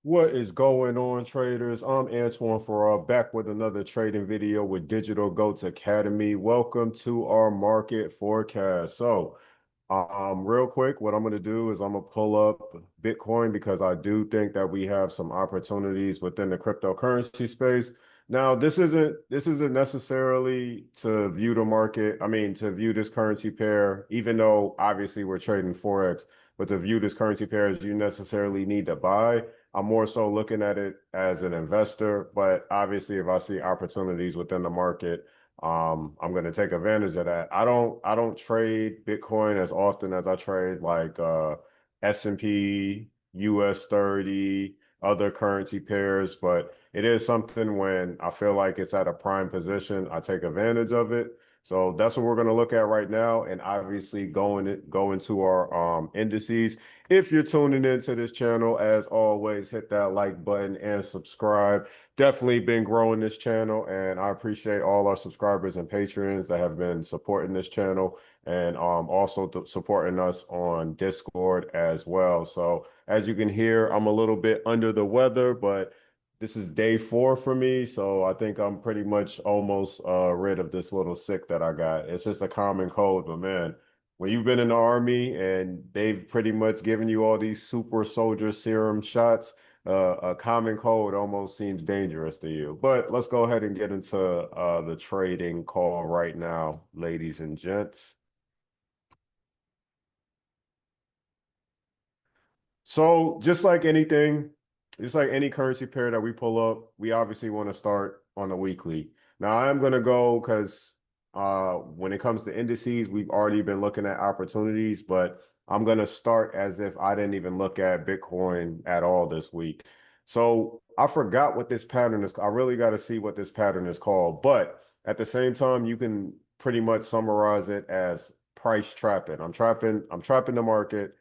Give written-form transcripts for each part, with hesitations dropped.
What is going on, traders? I'm Antoine Farrar, back with another trading video with Digital Goatz Academy. Welcome to our market forecast. Real quick, what I'm going to do is I'm going to pull up Bitcoin because I do think that we have some opportunities within the cryptocurrency space. Now, this isn't necessarily to view the market. I mean, to view this currency pair, even though obviously we're trading Forex, but to view this currency pair as you necessarily need to buy. I'm more so looking at it as an investor, but obviously if I see opportunities within the market, I'm going to take advantage of that. I don't trade Bitcoin as often as I trade like S&P, US 30, other currency pairs, but it is something when I feel like it's at a prime position, I take advantage of it. So that's what we're going to look at right now, and obviously go into our indices. If you're tuning into this channel, as always, hit that like button and subscribe. Definitely been growing this channel, and I appreciate all our subscribers and patrons that have been supporting this channel and also supporting us on Discord as well. So as you can hear, I'm a little bit under the weather, but this is day 4 for me, so I think I'm pretty much almost rid of this little sick that I got. It's just a common cold, but man, when you've been in the army and they've pretty much given you all these super soldier serum shots, a common cold almost seems dangerous to you. But let's go ahead and get into the trading call right now, ladies and gents. So just like anything, just like any currency pair that we pull up, we obviously want to start on a weekly. Now I'm gonna go because when it comes to indices, we've already been looking at opportunities, but I'm gonna start as if I didn't even look at Bitcoin at all this week. So I forgot what this pattern is. I really got to see what this pattern is called, but at the same time, you can pretty much summarize it as price trapping. I'm trapping the market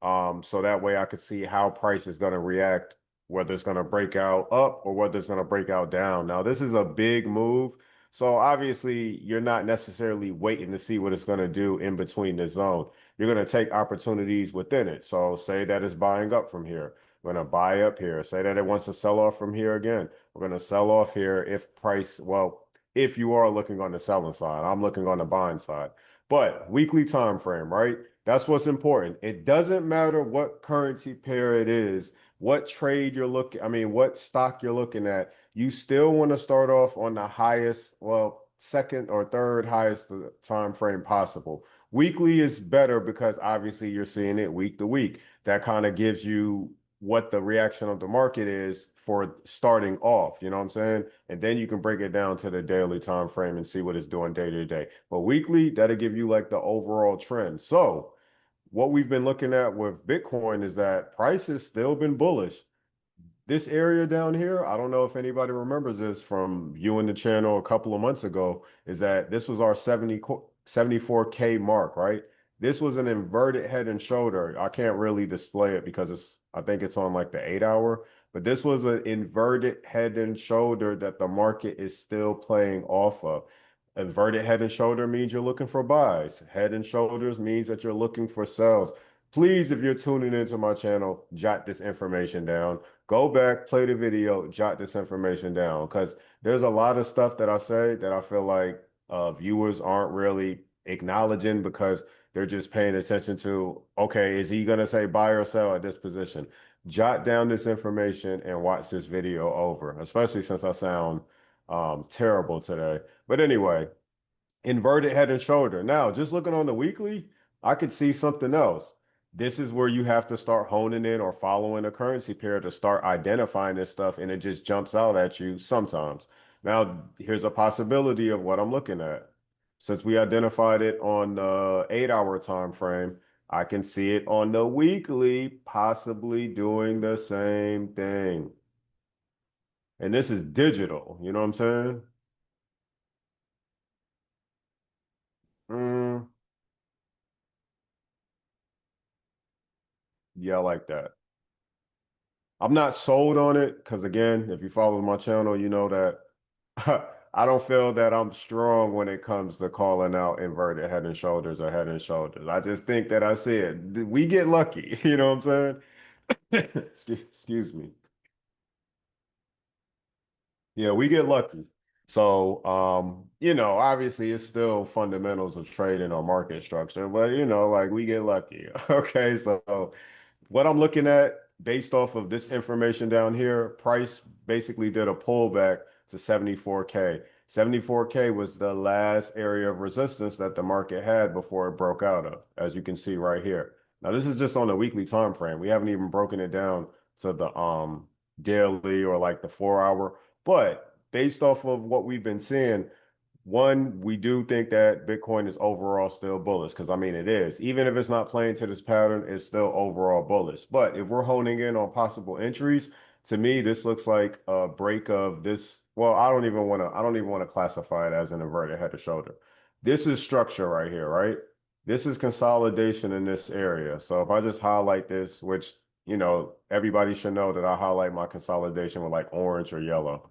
so that way I could see how price is going to react, whether it's going to break out up or whether it's going to break out down. Now, this is a big move. So obviously, you're not necessarily waiting to see what it's going to do in between the zone. You're going to take opportunities within it. So say that it's buying up from here. We're going to buy up here. Say that it wants to sell off from here again. We're going to sell off here if price, well, if you are looking on the selling side, I'm looking on the buying side. But weekly time frame, right? That's what's important. It doesn't matter what currency pair it is, what trade you're looking, I mean, what stock you're looking at. You still want to start off on the highest, well, second or third highest time frame possible. Weekly is better because obviously you're seeing it week to week. That kind of gives you what the reaction of the market is for starting off, you know what I'm saying? And then you can break it down to the daily time frame and see what it's doing day to day. But weekly, that'll give you like the overall trend. So, what we've been looking at with Bitcoin is that price has still been bullish. This area down here, I don't know if anybody remembers this from viewing the channel a couple of months ago, is that this was our 74K mark, right? This was an inverted head and shoulder. I can't really display it because I think it's on like the 8 hour, but this was an inverted head and shoulder that the market is still playing off of. Inverted head and shoulder means you're looking for buys. Head and shoulders means that you're looking for sells. Please, if you're tuning into my channel, jot this information down. Go back, play the video, jot this information down because there's a lot of stuff that I say that I feel like viewers aren't really acknowledging because they're just paying attention to, okay, is he going to say buy or sell at this position? Jot down this information and watch this video over, especially since I sound terrible today. But anyway, inverted head and shoulder. Now, just looking on the weekly, I could see something else. This is where you have to start honing in or following a currency pair to start identifying this stuff, and it just jumps out at you sometimes. Now, here's a possibility of what I'm looking at. Since we identified it on the 8 hour time frame, I can see it on the weekly, possibly doing the same thing. And this is digital, you know what I'm saying? Mm, yeah, I like that. I'm not sold on it because, again, if you follow my channel, you know that I don't feel that I'm strong when it comes to calling out inverted head and shoulders or head and shoulders. I just think that I see it. We get lucky, you know what I'm saying? Excuse me. Yeah, we get lucky. So, obviously it's still fundamentals of trading or market structure, but like we get lucky. Okay, so what I'm looking at based off of this information down here, price basically did a pullback to 74K. 74K was the last area of resistance that the market had before it broke out of, as you can see right here. Now, this is just on the weekly time frame. We haven't even broken it down to the daily or like the 4 hour. But based off of what we've been seeing, one, we do think that Bitcoin is overall still bullish because I mean it is. Even if it's not playing to this pattern, it's still overall bullish. But if we're honing in on possible entries, to me, this looks like a break of this. Well, I don't even want to classify it as an inverted head or shoulder. This is structure right here, right? This is consolidation in this area. So if I just highlight this, which everybody should know that I highlight my consolidation with like orange or yellow.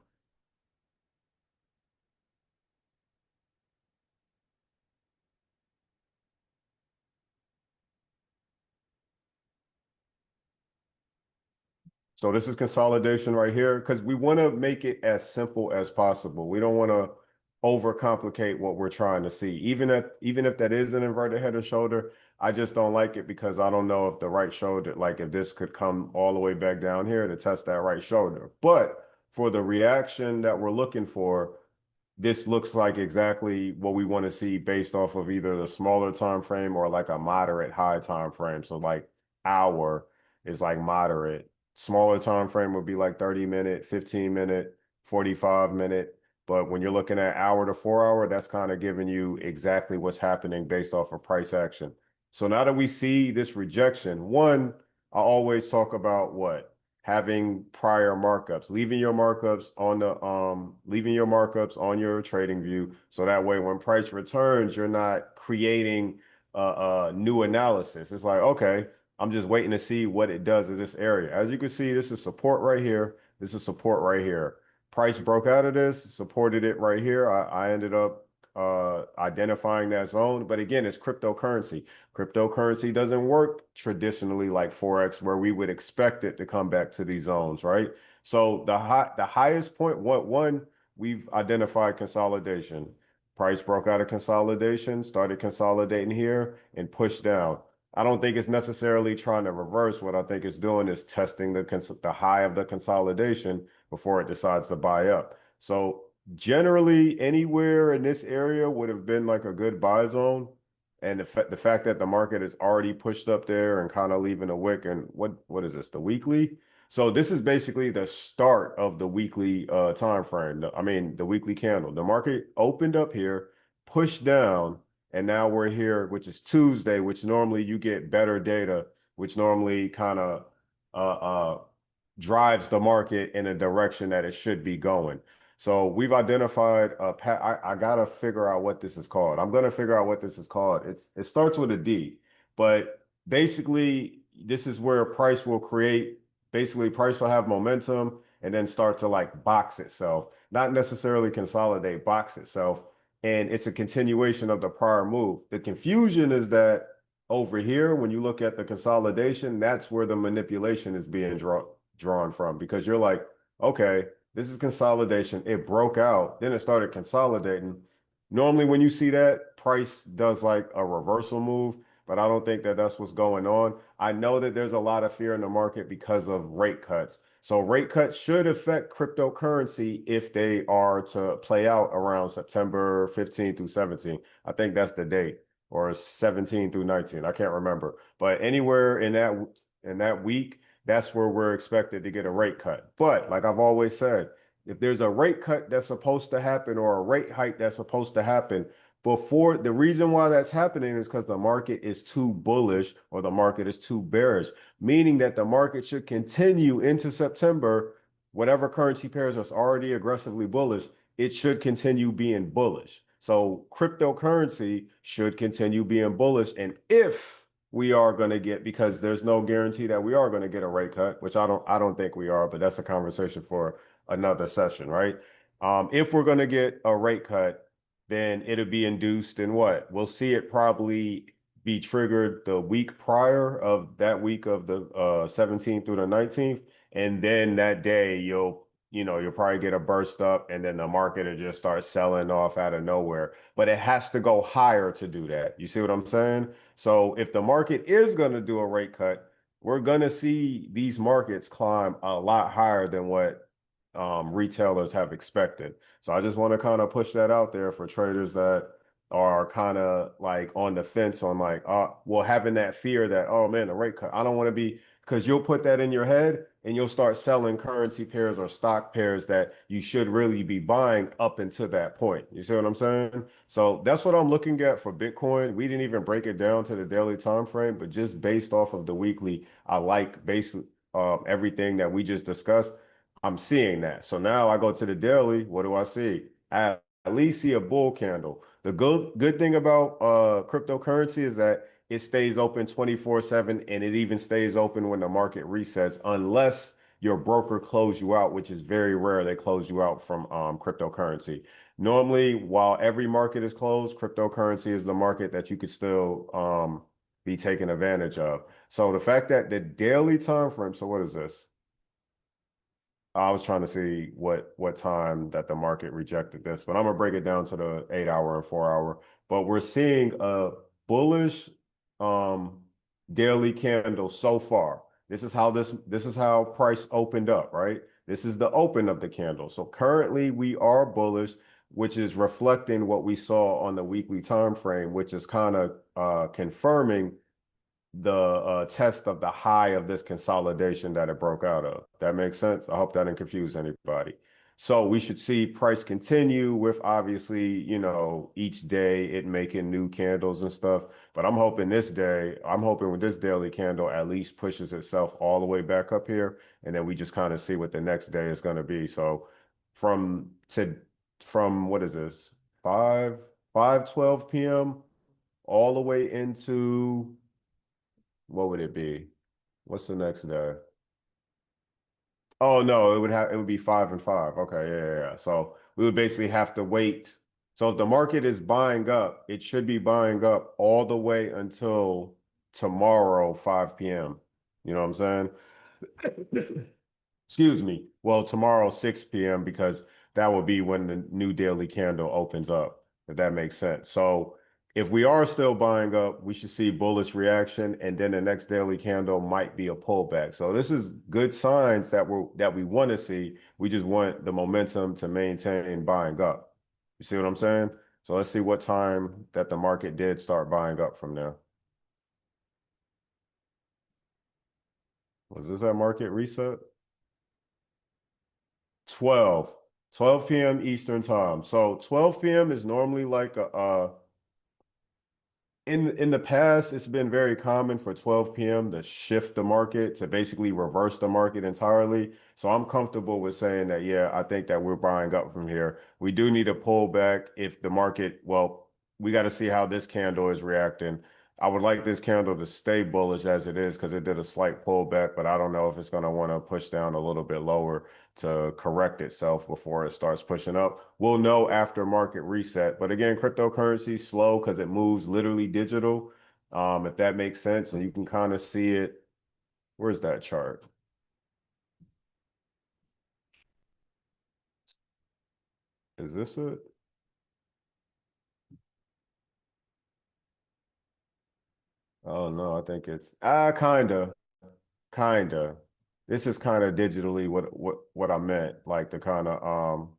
So this is consolidation right here because we want to make it as simple as possible. We don't want to overcomplicate what we're trying to see. Even if that is an inverted head and shoulder, I just don't like it because I don't know if the right shoulder, like if this could come all the way back down here to test that right shoulder. But for the reaction that we're looking for, this looks like exactly what we want to see based off of either the smaller time frame or like a moderate high time frame. So like hour is like moderate. Smaller time frame would be like 30-minute, 15-minute, 45-minute. But when you're looking at hour to 4 hour, that's kind of giving you exactly what's happening based off of price action. So now that we see this rejection, one, I always talk about what? Having prior markups, leaving your markups on your trading view. So that way when price returns, you're not creating a new analysis. It's like, okay, I'm just waiting to see what it does in this area. As you can see, this is support right here. This is support right here. Price broke out of this, supported it right here. I ended up identifying that zone. But again, it's cryptocurrency. Cryptocurrency doesn't work traditionally like Forex, where we would expect it to come back to these zones, right? So the highest point, we've identified consolidation. Price broke out of consolidation, started consolidating here and pushed down. I don't think it's necessarily trying to reverse. What I think it's doing is testing the high of the consolidation before it decides to buy up. So generally, anywhere in this area would have been like a good buy zone. And the fact that the market is already pushed up there and kind of leaving a wick, and what is this, the weekly? So this is basically the start of the weekly time frame. I mean, the weekly candle. The market opened up here, pushed down, and now we're here, which is Tuesday, which normally you get better data, which normally kind of uh, uh, drives the market in a direction that it should be going. So we've identified a I gotta figure out what this is called. I'm gonna figure out what this is called. It starts with a D, but basically this is where price will create. Basically, price will have momentum and then start to like box itself, not necessarily consolidate, box itself, and it's a continuation of the prior move. The confusion is that over here, when you look at the consolidation, that's where the manipulation is being drawn from because you're like, okay, this is consolidation. It broke out, then it started consolidating. Normally, when you see that, price does like a reversal move, but I don't think that that's what's going on. I know that there's a lot of fear in the market because of rate cuts. So rate cuts should affect cryptocurrency if they are to play out around September 15 through 17. I think that's the date, or 17 through 19. I can't remember. But anywhere in that week, that's where we're expected to get a rate cut. But like I've always said, if there's a rate cut that's supposed to happen or a rate hike that's supposed to happen, before the reason why that's happening is because the market is too bullish or the market is too bearish, meaning that the market should continue into September. Whatever currency pairs that's already aggressively bullish, it should continue being bullish. So cryptocurrency should continue being bullish. And if we are going to get, because there's no guarantee that we are going to get a rate cut, which I don't think we are, but that's a conversation for another session, right? If we're going to get a rate cut, then it'll be induced in what? We'll see it probably be triggered the week prior of that week of the 17th through the 19th. And then that day, you'll you'll probably get a burst up and then the market will just start selling off out of nowhere. But it has to go higher to do that. You see what I'm saying? So if the market is going to do a rate cut, we're going to see these markets climb a lot higher than what retailers have expected. So I just want to kind of push that out there for traders that are kind of like on the fence on like, well, having that fear that, oh man, the rate cut. I don't want to be, because you'll put that in your head and you'll start selling currency pairs or stock pairs that you should really be buying up until that point. You see what I'm saying? So that's what I'm looking at for Bitcoin. We didn't even break it down to the daily time frame, but just based off of the weekly, I like basically everything that we just discussed. I'm seeing that. So now I go to the daily. What do I see? I at least see a bull candle. The good thing about cryptocurrency is that it stays open 24/7 and it even stays open when the market resets, unless your broker close you out, which is very rare. They close you out from cryptocurrency. Normally, while every market is closed, cryptocurrency is the market that you could still be taken advantage of. So the fact that the daily time frame, so what is this? I was trying to see what time that the market rejected this, but I'm gonna break it down to the 8 hour and 4 hour. But we're seeing a bullish um daily candle so far. This is how price opened up, right? This is the open of the candle. So currently we are bullish, which is reflecting what we saw on the weekly time frame, which is kind of confirming the test of the high of this consolidation that it broke out of. That makes sense. I hope that didn't confuse anybody. So we should see price continue with obviously, each day it making new candles and stuff. But I'm hoping with this daily candle at least pushes itself all the way back up here. And then we just kind of see what the next day is going to be. So from to from what is this? 5 5:12 p.m. all the way into what would it be? What's the next day? Oh no, it would be 5 and 5. Okay, yeah, yeah, yeah. So we would basically have to wait. So if the market is buying up, it should be buying up all the way until tomorrow, 5 p.m. You know what I'm saying? Excuse me. Well, tomorrow, 6 p.m., because that will be when the new daily candle opens up, if that makes sense. So if we are still buying up, we should see bullish reaction, and then the next daily candle might be a pullback. So this is good signs that we want to see. We just want the momentum to maintain buying up. You see what I'm saying? So let's see what time that the market did start buying up from there. Was this at market reset? 12. 12 p.m. Eastern time. So 12 p.m. is normally like a in the past, it's been very common for 12 p.m. to shift the market, to basically reverse the market entirely. So I'm comfortable with saying that, yeah, I think that we're buying up from here. We do need a pullback if the market, well, we got to see how this candle is reacting. I would like this candle to stay bullish as it is because it did a slight pullback, but I don't know if it's going to want to push down a little bit lower to correct itself before it starts pushing up. We'll know after market reset. But again, cryptocurrency slow because it moves literally digital. If that makes sense, and you can kind of see it. Where's that chart? Is this it? Oh no, I think it's kinda. This is kind of digitally what I meant, like the kind of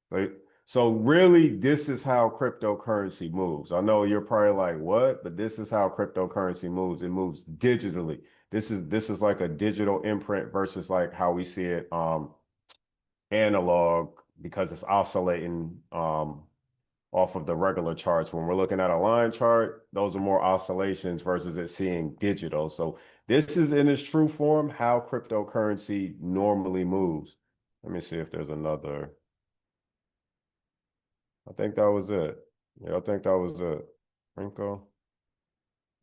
like, so really, this is how cryptocurrency moves. I know you're probably like, what? But this is how cryptocurrency moves. It moves digitally. This is like a digital imprint versus like how we see it analog because it's oscillating off of the regular charts. When we're looking at a line chart, those are more oscillations versus it seeing digital. So this is in its true form how cryptocurrency normally moves. Let me see if there's another. I think that was it. Yeah, I think that was it. Franco.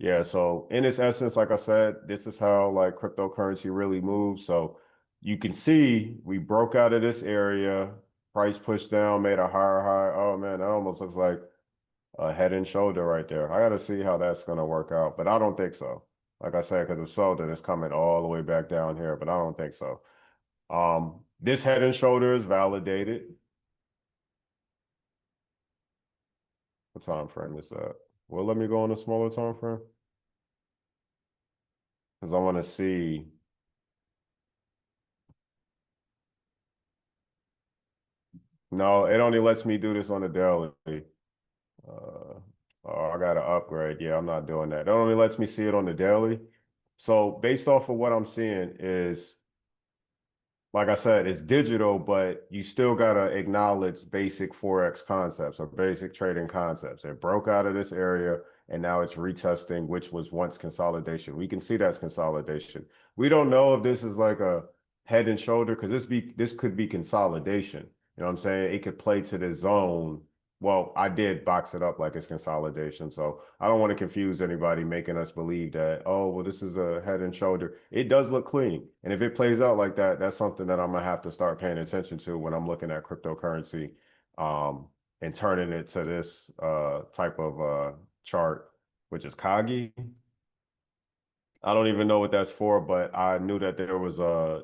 Yeah, so in its essence, like I said, this is how like cryptocurrency really moves. So you can see we broke out of this area, price pushed down, made a higher high. Oh man, that almost looks like a head and shoulder right there. I got to see how that's going to work out, but I don't think so. Like I said, because if so, then it's coming all the way back down here, but I don't think so. This head and shoulder is validated. What time frame is that? Well, let me go on a smaller time frame because I want to see. No, it only lets me do this on the daily. Uh, oh, I got to upgrade. Yeah, I'm not doing that. It only lets me see it on the daily. So based off of what I'm seeing is, like I said, it's digital, but you still got to acknowledge basic Forex concepts or basic trading concepts. It broke out of this area and now it's retesting, which was once consolidation. We can see that's consolidation. We don't know if this is like a head and shoulder because this could be consolidation. You know what I'm saying? It could play to the zone. Well, I did box it up like it's consolidation. So I don't want to confuse anybody making us believe that, oh, well, this is a head and shoulder. It does look clean. And if it plays out like that, that's something that I'm gonna have to start paying attention to when I'm looking at cryptocurrency, and turning it to this type of chart, which is Kagi. I don't even know what that's for, but I knew that there was a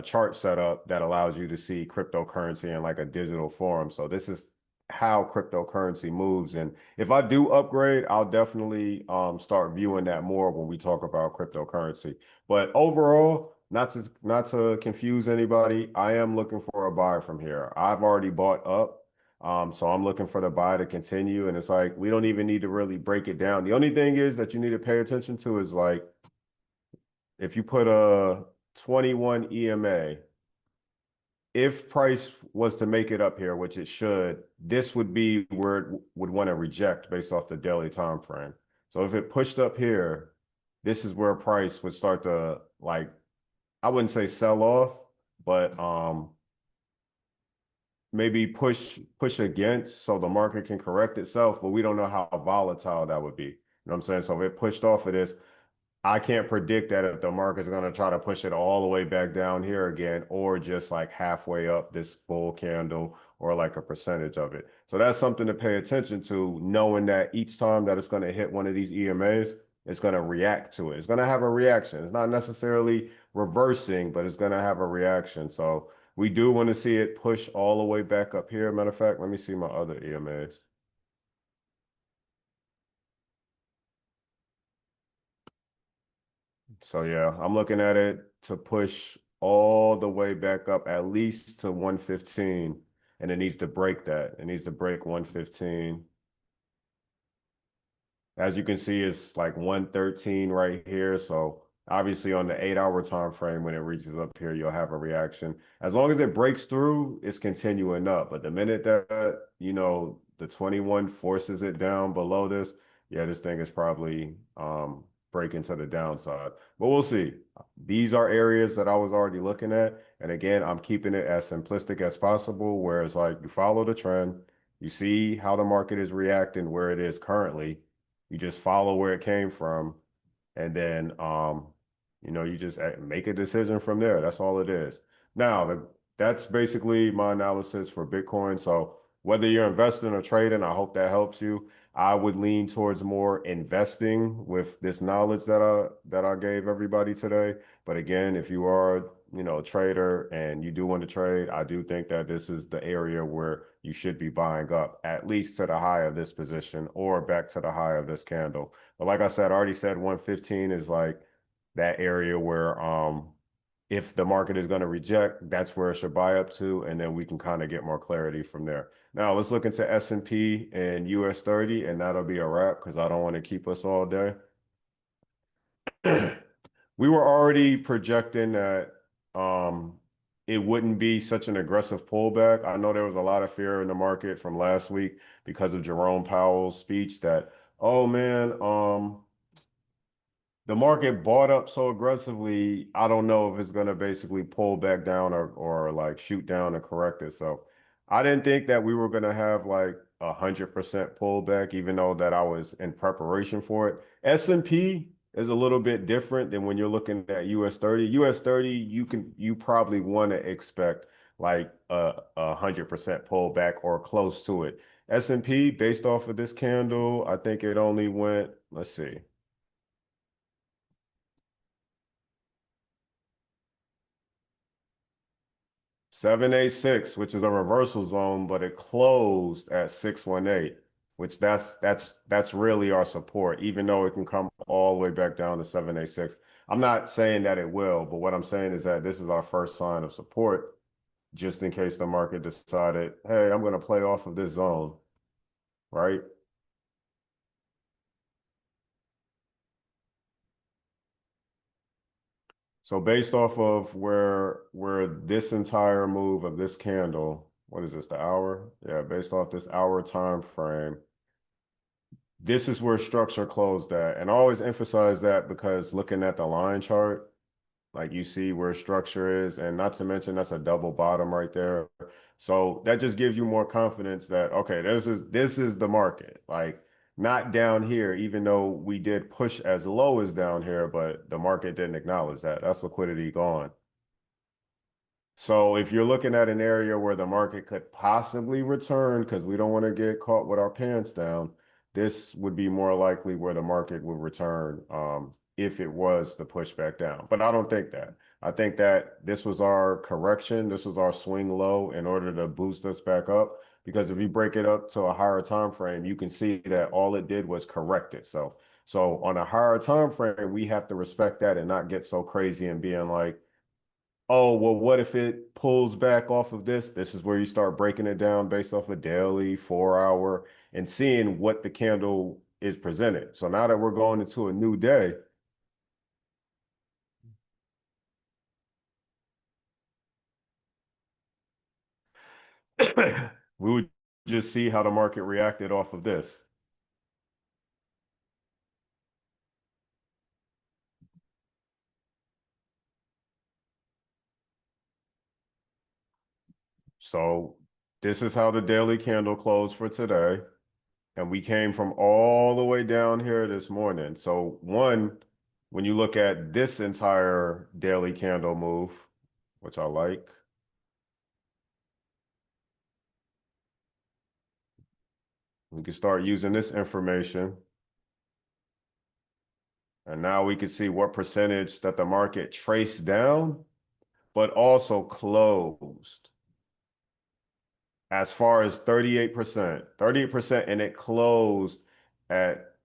chart set up that allows you to see cryptocurrency in like a digital form. So this is how cryptocurrency moves. And if I do upgrade, I'll definitely start viewing that more when we talk about cryptocurrency. But overall, not to confuse anybody, I am looking for a buy from here. I've already bought up. So I'm looking for the buy to continue. And it's like we don't even need to really break it down. The only thing is that you need to pay attention to is like if you put a 21 EMA, if price was to make it up here, which it should, this would be where it would want to reject based off the daily time frame. So if it pushed up here, this is where price would start to like, I wouldn't say sell off, but maybe push against so the market can correct itself, but we don't know how volatile that would be. You know what I'm saying? So if it pushed off of this, I can't predict that if the market's going to try to push it all the way back down here again, or just like halfway up this bull candle, or like a percentage of it. So that's something to pay attention to, knowing that each time that it's going to hit one of these EMAs, it's going to react to it. It's going to have a reaction. It's not necessarily reversing, but it's going to have a reaction. So we do want to see it push all the way back up here. Matter of fact, let me see my other EMAs. So yeah, I'm looking at it to push all the way back up at least to 115. And it needs to break that. It needs to break 115. As you can see, it's like 113 right here. So obviously on the 8 hour time frame, when it reaches up here, you'll have a reaction. As long as it breaks through, it's continuing up. But the minute that, the 21 forces it down below this, yeah, this thing is probably breaking to the downside. But we'll see. These are areas that I was already looking at. And again, I'm keeping it as simplistic as possible, where it's like you follow the trend, you see how the market is reacting where it is currently, you just follow where it came from, and then you just make a decision from there. That's all it is. Now, that's basically my analysis for Bitcoin. So whether you're investing or trading, I hope that helps you. I would lean towards more investing with this knowledge that I gave everybody today. But again, if you are, a trader and you do want to trade, I do think that this is the area where you should be buying up, at least to the high of this position or back to the high of this candle. But like I said, I already said 115 is like that area where if the market is going to reject, that's where it should buy up to, and then we can kind of get more clarity from there. Now let's look into S&P and US 30, and that'll be a wrap because I don't want to keep us all day. We were already projecting that it wouldn't be such an aggressive pullback. I know there was a lot of fear in the market from last week because of Jerome Powell's speech that, oh man, the market bought up so aggressively, I don't know if it's going to basically pull back down or like shoot down and correct it. So I didn't think that we were going to have like 100% pullback, even though that I was in preparation for it. S&P is a little bit different than when you're looking at US 30. US 30, you probably want to expect like a 100% pullback or close to it. S&P, based off of this candle, I think it only went, let's see. 786, which is a reversal zone, but it closed at 618, which that's really our support, even though it can come all the way back down to 786. I'm not saying that it will, but what I'm saying is that this is our first sign of support, just in case the market decided, hey, I'm going to play off of this zone, right? So based off of where this entire move of this candle, what is this, the hour? Yeah, based off this hour time frame, this is where structure closed at. And I always emphasize that because looking at the line chart, like you see where structure is, and not to mention that's a double bottom right there. So that just gives you more confidence that okay, this is the market. Like not down here, even though we did push as low as down here, but the market didn't acknowledge that. That's liquidity gone. So if you're looking at an area where the market could possibly return, because we don't want to get caught with our pants down, this would be more likely where the market would return if it was the pushback down. But I don't think that. I think that this was our correction. This was our swing low in order to boost us back up. Because if you break it up to a higher time frame, you can see that all it did was correct it. So on a higher time frame, we have to respect that and not get so crazy and being like, oh, well, what if it pulls back off of this? This is where you start breaking it down based off a daily, 4 hour, and seeing what the candle is presented. So now that we're going into a new day, we would just see how the market reacted off of this. So this is how the daily candle closed for today. And we came from all the way down here this morning. So one, when you look at this entire daily candle move, which I like, we can start using this information. And now we can see what percentage that the market traced down, but also closed. As far as 38%, and it closed at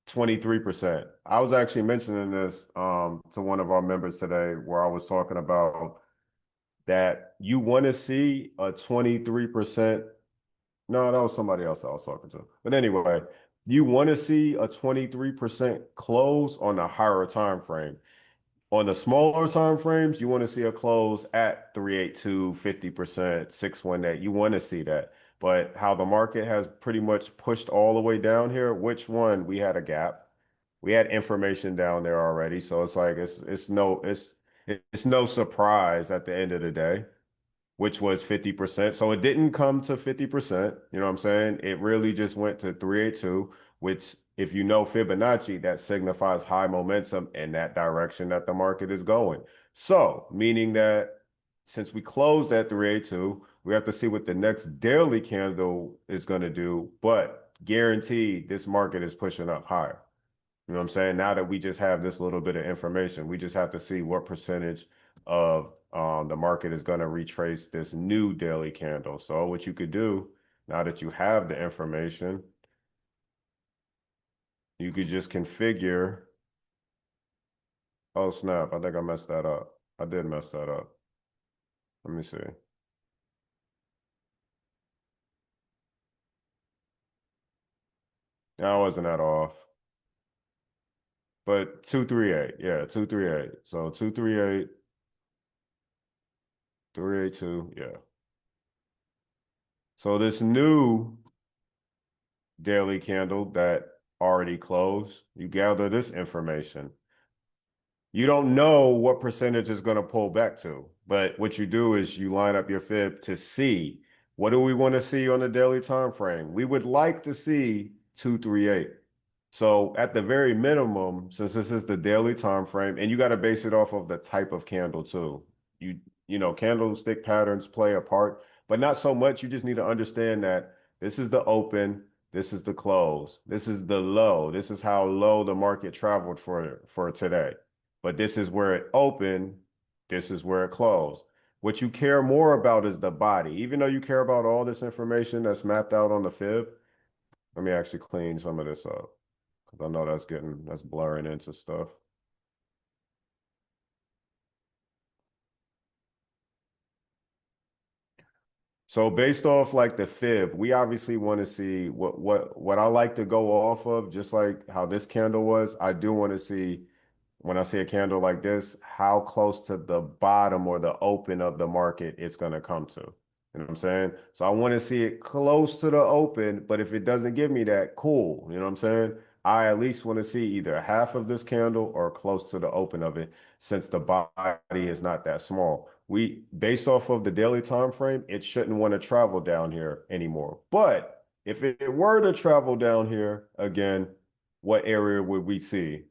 23%. I was actually mentioning this to one of our members today where I was talking about that you want to see a 23%. No, that was somebody else I was talking to. But anyway, you want to see a 23% close on the higher time frame. On the smaller time frames, you want to see a close at 382, 50%, 618. You want to see that. But how the market has pretty much pushed all the way down here, which one? We had a gap. We had information down there already. So it's like it's no surprise at the end of the day, which was 50%. So it didn't come to 50%. You know what I'm saying? It really just went to 382, which if you know Fibonacci, that signifies high momentum in that direction that the market is going. So meaning that since we closed at 382, we have to see what the next daily candle is going to do, but guaranteed this market is pushing up higher. You know what I'm saying? Now that we just have this little bit of information, we just have to see what percentage of the market is going to retrace this new daily candle. So what you could do now that you have the information, you could just configure. Oh, snap. I think I messed that up. I did mess that up. Let me see. Yeah, I wasn't that off. But 238. Yeah, 238. So 238, 382. Yeah. So this new daily candle that already closed, you gather this information. You don't know what percentage is going to pull back to, but what you do is you line up your fib to see what do we want to see on the daily time frame. We would like to see 238. So at the very minimum, since this is the daily time frame, and you got to base it off of the type of candle too. You candlestick patterns play a part, but not so much. You just need to understand that this is the open, this is the close, this is the low. This is how low the market traveled for today. But this is where it opened, this is where it closed. What you care more about is the body. Even though you care about all this information that's mapped out on the fib, let me actually clean some of this up because I know that's blurring into stuff. So based off like the fib, we obviously want to see what I like to go off of, just like how this candle was. I do want to see when I see a candle like this, how close to the bottom or the open of the market it's going to come to. You know what I'm saying? So I want to see it close to the open, but if it doesn't give me that, cool. You know what I'm saying? I at least want to see either half of this candle or close to the open of it, since the body is not that small. Based off of the daily time frame, it shouldn't want to travel down here anymore. But if it were to travel down here again, what area would we see?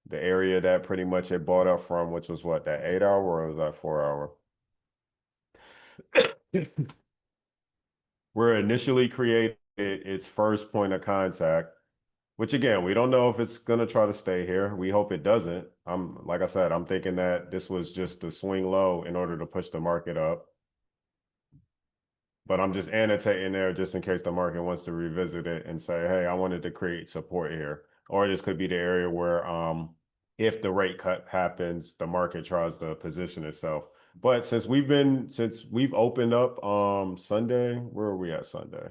The area that pretty much it bought up from, which was what, that 8 hour or was that 4 hour? Where it initially created its first point of contact, which again, we don't know if it's gonna try to stay here. We hope it doesn't. Like I said, I'm thinking that this was just the swing low in order to push the market up. But I'm just annotating there just in case the market wants to revisit it and say, hey, I wanted to create support here. Or this could be the area where if the rate cut happens, the market tries to position itself. But since we've opened up Sunday, where are we at Sunday?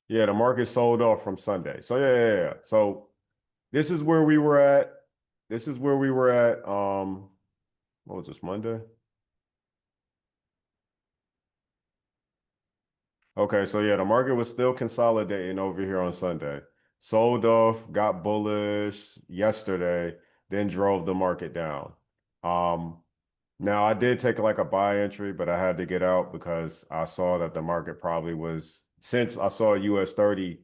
Yeah, the market sold off from Sunday. So yeah. So this is where we were at. This is where we were at. What was this, Monday? Okay, so yeah, the market was still consolidating over here on Sunday. Sold off, got bullish yesterday, then drove the market down. Um, Now I did take like a buy entry, but I had to get out because I saw that the market probably was, since I saw US 30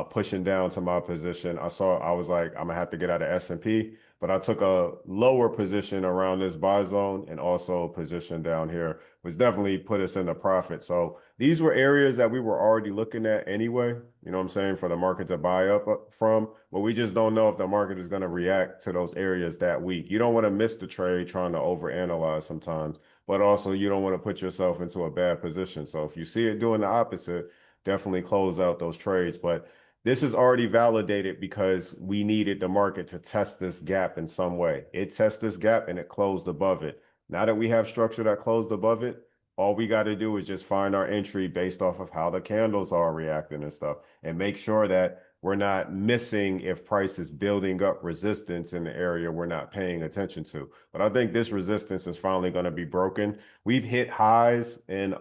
pushing down to my position. I was like, I'm gonna have to get out of S&P, but I took a lower position around this buy zone and also a position down here, which definitely put us in a profit. So these were areas that we were already looking at anyway, you know what I'm saying, for the market to buy up from, but we just don't know if the market is going to react to those areas that week. You don't want to miss the trade trying to overanalyze sometimes, but also you don't want to put yourself into a bad position. So if you see it doing the opposite, definitely close out those trades. But this is already validated because we needed the market to test this gap in some way. It tested this gap and it closed above it. Now that we have structure that closed above it, all we got to do is just find our entry based off of how the candles are reacting and stuff, and make sure that we're not missing if price is building up resistance in the area we're not paying attention to. But I think this resistance is finally going to be broken. We've hit highs in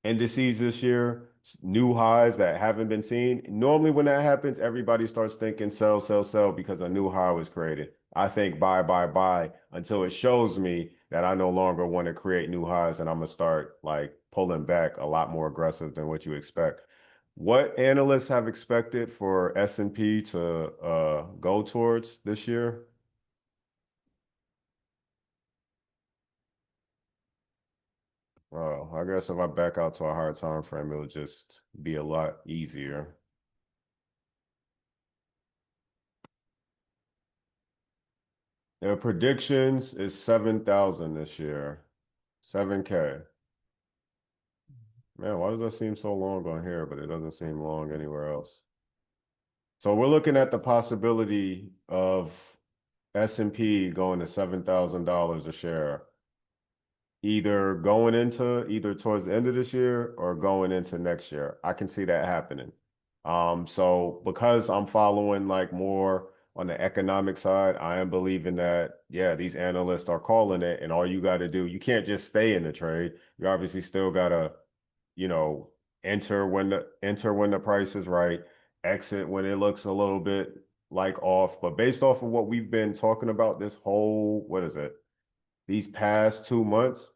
indices this year, new highs that haven't been seen. Normally, when that happens, everybody starts thinking sell, sell, sell because a new high was created. I think buy until it shows me that I no longer want to create new highs and I'm gonna start like pulling back a lot more aggressive than what you expect. What analysts have expected for S&P to go towards this year? Well, I guess if I back out to a higher time frame, it'll just be a lot easier. Their predictions is 7,000 this year. 7K. Man, why does that seem so long on here, but it doesn't seem long anywhere else? So we're looking at the possibility of S&P going to $7,000 a share, either towards the end of this year or going into next year. I can see that happening. So because I'm following like more on the economic side, I am believing that, yeah, these analysts are calling it, and all you got to do, you can't just stay in the trade. You obviously still gotta, you know, enter when the price is right, exit when it looks a little bit like off. But based off of what we've been talking about this whole, what is it, these past 2 months,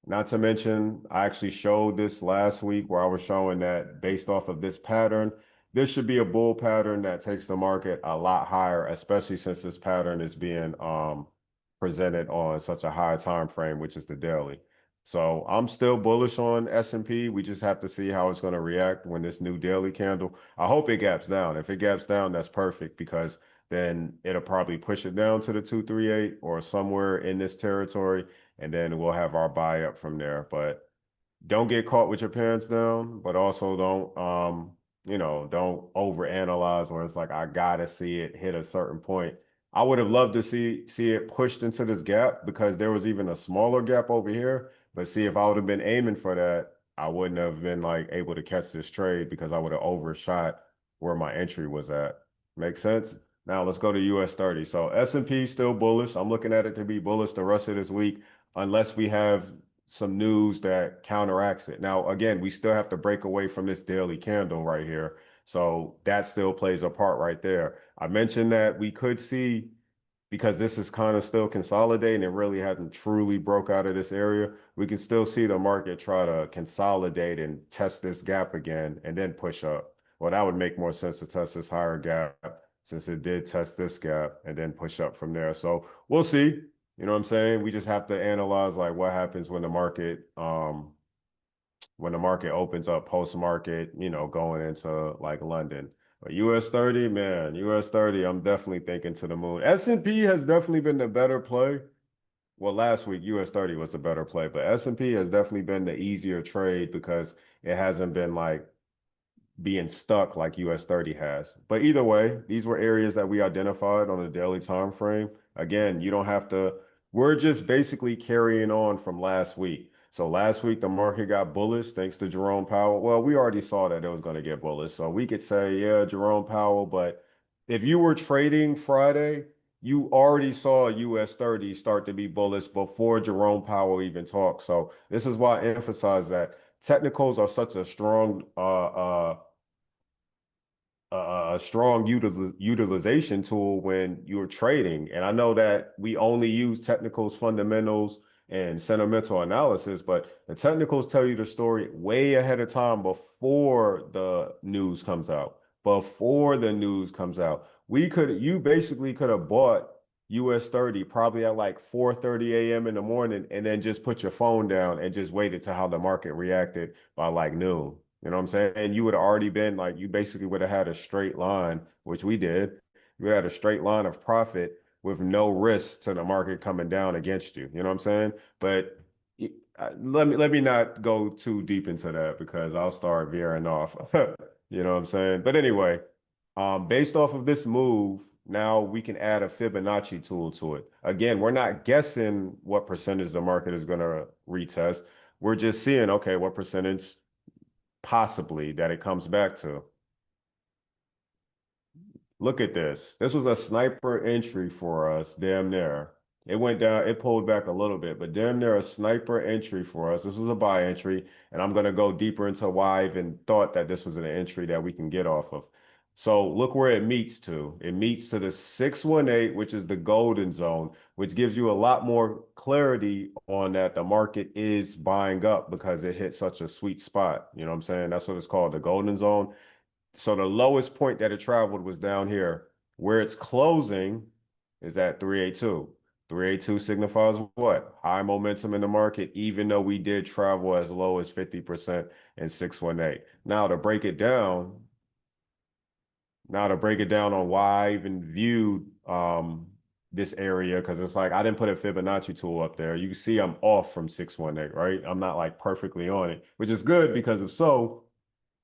not to mention, I actually showed this last week where I was showing that based off of this pattern, this should be a bull pattern that takes the market a lot higher, especially since this pattern is being presented on such a high time frame, which is the daily. So I'm still bullish on S&P. We just have to see how it's going to react when this new daily candle. I hope it gaps down. If it gaps down, that's perfect because then it'll probably push it down to the 238 or somewhere in this territory, and then we'll have our buy up from there. But don't get caught with your pants down, but also don't overanalyze where it's like I gotta see it hit a certain point. I would have loved to see it pushed into this gap because there was even a smaller gap over here. But see, if I would have been aiming for that, I wouldn't have been like able to catch this trade because I would have overshot where my entry was at. Make sense? Now let's go to US 30. So S&P still bullish. I'm looking at it to be bullish the rest of this week, unless we have some news that counteracts it. Now, again, we still have to break away from this daily candle right here. So that still plays a part right there. I mentioned that we could see, because this is kind of still consolidating and really hasn't truly broke out of this area, we can still see the market try to consolidate and test this gap again and then push up. Well, that would make more sense to test this higher gap since it did test this gap and then push up from there. So we'll see. You know what I'm saying? We just have to analyze like what happens when the market opens up post market, going into like London. But US 30, man, US 30, I'm definitely thinking to the moon. S&P has definitely been the better play. Well, last week US 30 was the better play, but S&P has definitely been the easier trade because it hasn't been like being stuck like US 30 has. But either way, these were areas that we identified on a daily time frame. Again, you don't have to, we're just basically carrying on from last week. So last week the market got bullish thanks to Jerome Powell. Well, we already saw that it was going to get bullish. So we could say, yeah, Jerome Powell, but if you were trading Friday, you already saw US 30 start to be bullish before Jerome Powell even talked. So this is why I emphasize that technicals are such a strong utilization tool when you're trading. And I know that we only use technicals, fundamentals, and sentimental analysis, but the technicals tell you the story way ahead of time before the news comes out. Before the news comes out, you basically could have bought US 30 probably at like 4:30 a.m. in the morning and then just put your phone down and just waited to how the market reacted by like noon. You know what I'm saying? And you would have already been like, you basically would have had a straight line, which we did. You had a straight line of profit with no risk to the market coming down against you. You know what I'm saying? But let me not go too deep into that because I'll start veering off. You know what I'm saying? But anyway, based off of this move, now we can add a Fibonacci tool to it. Again, we're not guessing what percentage the market is going to retest. We're just seeing, okay, what percentage possibly that it comes back to. Look at this. This was a sniper entry for us, damn near. It went down, it pulled back a little bit, but damn near a sniper entry for us. This was a buy entry, and I'm going to go deeper into why I even thought that this was an entry that we can get off of. So look where it meets to. It meets to the 618, which is the golden zone, which gives you a lot more clarity on that the market is buying up because it hit such a sweet spot. You know what I'm saying? That's what it's called, the golden zone. So the lowest point that it traveled was down here. Where it's closing is at 382. 382 signifies what? High momentum in the market, even though we did travel as low as 50% in 618. Now to break it down on why I even viewed this area, because it's like I didn't put a Fibonacci tool up there. You can see I'm off from 618, right? I'm not like perfectly on it, which is good because if so,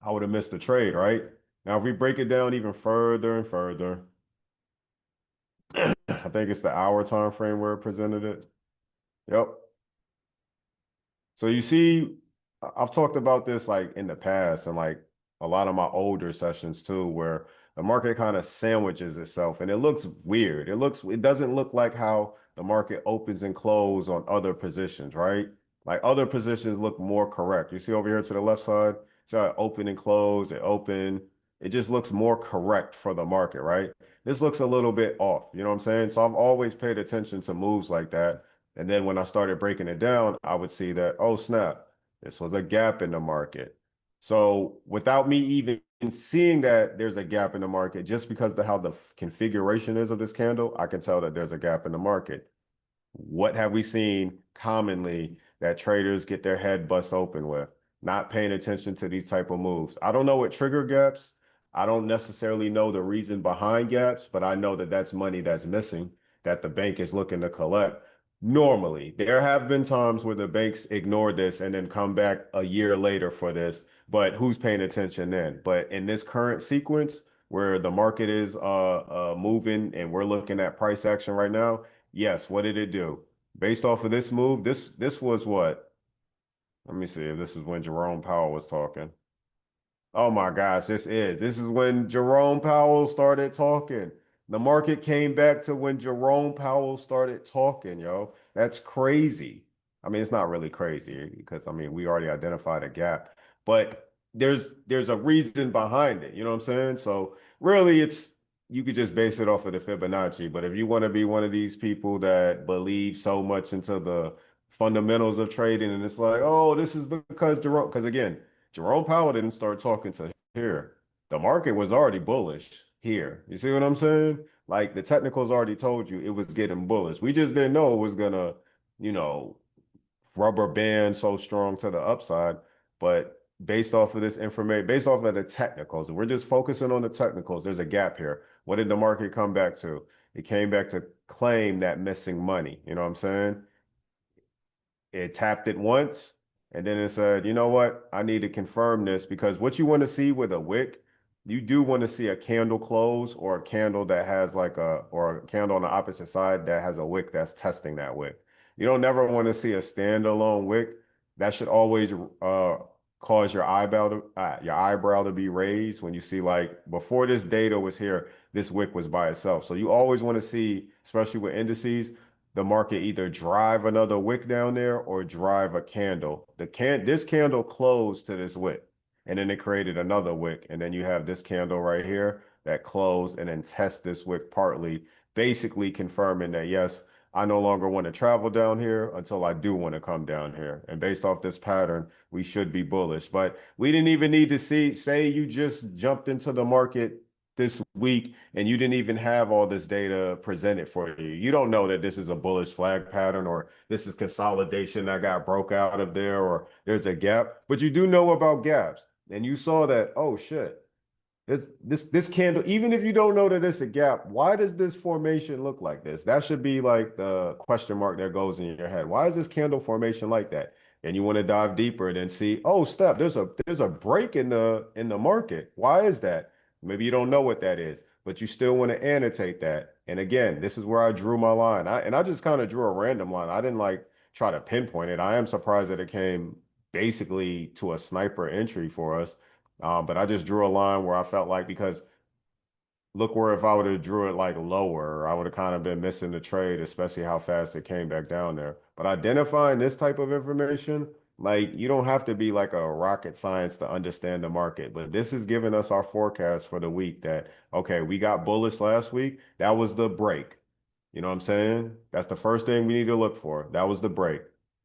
I would have missed the trade, right? Now, if we break it down even further and further, I think it's the hour time frame where it presented it. Yep. So you see, I've talked about this like in the past and like a lot of my older sessions too, where the market kind of sandwiches itself and it looks weird. It doesn't look like how the market opens and closes on other positions, right? Like other positions look more correct. You see over here to the left side, so it open and close, it open. It just looks more correct for the market, right? This looks a little bit off, you know what I'm saying? So I've always paid attention to moves like that. And then when I started breaking it down, I would see that, oh, snap, this was a gap in the market. So without me even seeing that there's a gap in the market, just because of how the configuration is of this candle, I can tell that there's a gap in the market. What have we seen commonly that traders get their head bust open with, not paying attention to these type of moves. I don't know what trigger gaps. I don't necessarily know the reason behind gaps, but I know that that's money that's missing that the bank is looking to collect. Normally, there have been times where the banks ignore this and then come back a year later for this, but who's paying attention then? But in this current sequence where the market is moving and we're looking at price action right now, yes, what did it do? Based off of this move, this was what? Let me see if this is when Jerome Powell was talking. Oh my gosh, this is when Jerome Powell started talking. The market came back to when Jerome Powell started talking, yo. That's crazy. I mean, it's not really crazy because I mean, we already identified a gap, but there's a reason behind it, you know what I'm saying? So really it's you could just base it off of the Fibonacci, but if you want to be one of these people that believe so much into the fundamentals of trading and it's like, "Oh, this is because Jerome," because again, Jerome Powell didn't start talking to here. The market was already bullish here. You see what I'm saying? Like the technicals already told you it was getting bullish. We just didn't know it was gonna, you know, rubber band so strong to the upside. But based off of this information, based off of the technicals, we're just focusing on the technicals. There's a gap here. What did the market come back to? It came back to claim that missing money. You know what I'm saying? It tapped it once, and then it said, you know what? I need to confirm this because what you want to see with a wick, you do want to see a candle close or a candle that has like or a candle on the opposite side that has a wick that's testing that wick. You don't never want to see a standalone wick. That should always cause your eyebrow to be raised when you see like before this data was here, this wick was by itself. So you always want to see, especially with indices, the market either drive another wick down there or drive a candle. This candle closed to this wick, and then it created another wick, and then you have this candle right here that closed and then test this wick partly, basically confirming that yes, I no longer want to travel down here until I do want to come down here. And based off this pattern, we should be bullish. But we didn't even need to say you just jumped into the market this week and you didn't even have all this data presented for you. You don't know that this is a bullish flag pattern or this is consolidation that got broke out of there or there's a gap, but you do know about gaps. And you saw that, oh shit, this candle, even if you don't know that it's a gap, why does this formation look like this? That should be like the question mark that goes in your head. Why is this candle formation like that? And you want to dive deeper and then see, oh, there's a break in the market. Why is that? Maybe you don't know what that is, but you still want to annotate that. And again, this is where I drew my line. I just kind of drew a random line. I didn't like try to pinpoint it. I am surprised that it came basically to a sniper entry for us. But I just drew a line where I felt like because look where if I would have drew it like lower, I would have kind of been missing the trade, especially how fast it came back down there. But identifying this type of information, like you don't have to be like a rocket science to understand the market. But this is giving us our forecast for the week that, okay, we got bullish last week. That was the break. You know what I'm saying? That's the first thing we need to look for. That was the break.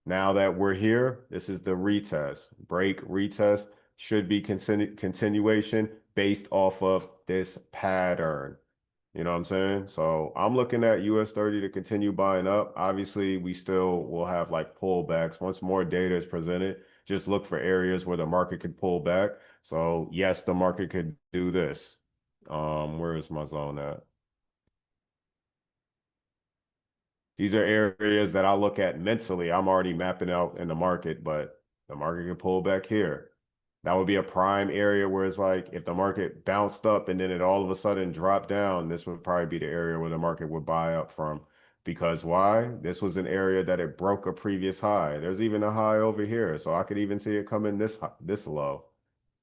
Now that we're here, this is the retest. Break, retest should be continuation based off of this pattern. You know what I'm saying? So I'm looking at US 30 to continue buying up. Obviously, we still will have like pullbacks. Once more data is presented, just look for areas where the market could pull back. So yes, the market could do this. Where is my zone at? These are areas that I look at mentally. I'm already mapping out in the market, but the market can pull back here. That would be a prime area where it's like if the market bounced up and then it all of a sudden dropped down, this would probably be the area where the market would buy up from. Because why? This was an area that it broke a previous high. There's even a high over here. So I could even see it coming this low.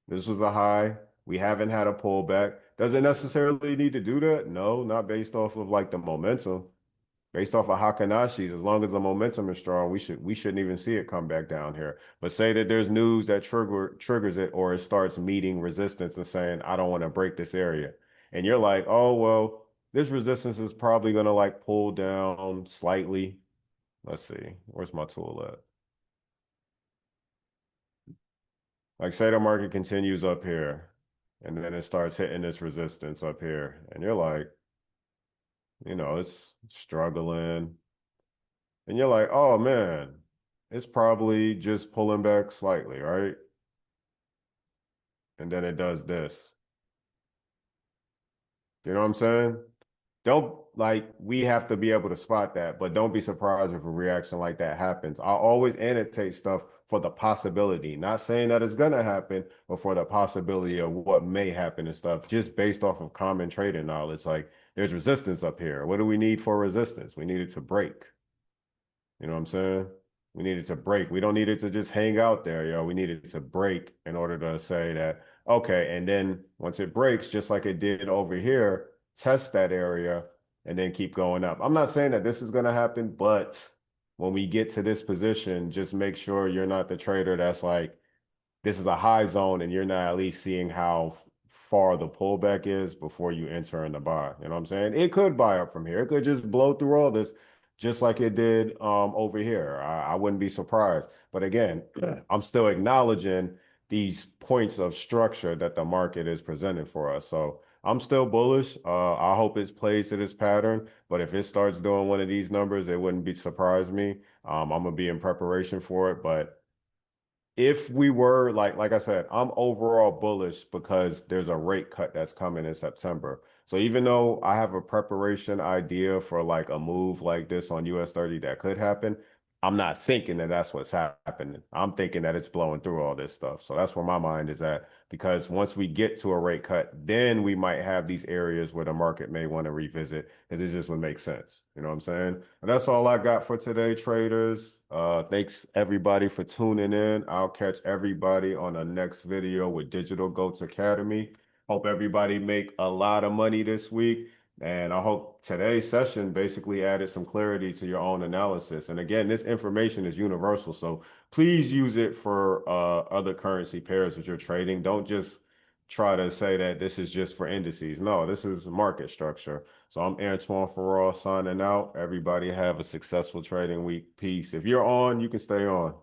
This was a high. We haven't had a pullback. Does it necessarily need to do that? No, not based off of like the momentum. Based off of Hakanashi's, as long as the momentum is strong, we shouldn't even see it come back down here. But say that there's news that triggers it or it starts meeting resistance and saying, I don't want to break this area. And you're like, oh, well, this resistance is probably going to like pull down slightly. Let's see. Where's my tool at? Like say the market continues up here and then it starts hitting this resistance up here. And you're like, it's struggling. And you're like, oh man. It's probably just pulling back slightly, right? And then it does this. You know what I'm saying? Don't like we have to be able to spot that, but don't be surprised if a reaction like that happens. I always annotate stuff for the possibility, not saying that it's gonna happen, but for the possibility of what may happen and stuff, just based off of common trading knowledge. Like there's resistance up here. What do we need for resistance? We need it to break. You know what I'm saying? We need it to break. We don't need it to just hang out there, yo. We need it to break in order to say that, okay, and then once it breaks, just like it did over here, test that area and then keep going up. I'm not saying that this is going to happen, but when we get to this position, just make sure you're not the trader that's like, this is a high zone and you're not at least seeing how far the pullback is before you enter in the buy. You know what I'm saying? It could buy up from here. It could just blow through all this just like it did over here. I wouldn't be surprised. But again, I'm still acknowledging these points of structure that the market is presenting for us. So I'm still bullish. I hope it plays to this pattern. But if it starts doing one of these numbers, it wouldn't be surprise me. I'm gonna be in preparation for it. But if we were like I said, I'm overall bullish because there's a rate cut that's coming in September. So even though I have a preparation idea for like a move like this on US 30 that could happen, I'm not thinking that that's what's happening. I'm thinking that it's blowing through all this stuff. So that's where my mind is at because once we get to a rate cut, then we might have these areas where the market may want to revisit because it just would make sense. You know what I'm saying? And that's all I got for today, traders. Thanks everybody for tuning in. I'll catch everybody on the next video with Digital Goatz Academy. Hope everybody make a lot of money this week. And I hope today's session basically added some clarity to your own analysis. And again, this information is universal. So please use it for other currency pairs that you're trading. Don't just try to say that this is just for indices. No, this is market structure. So I'm Antoine Farrar signing out. Everybody have a successful trading week. Peace. If you're on, you can stay on.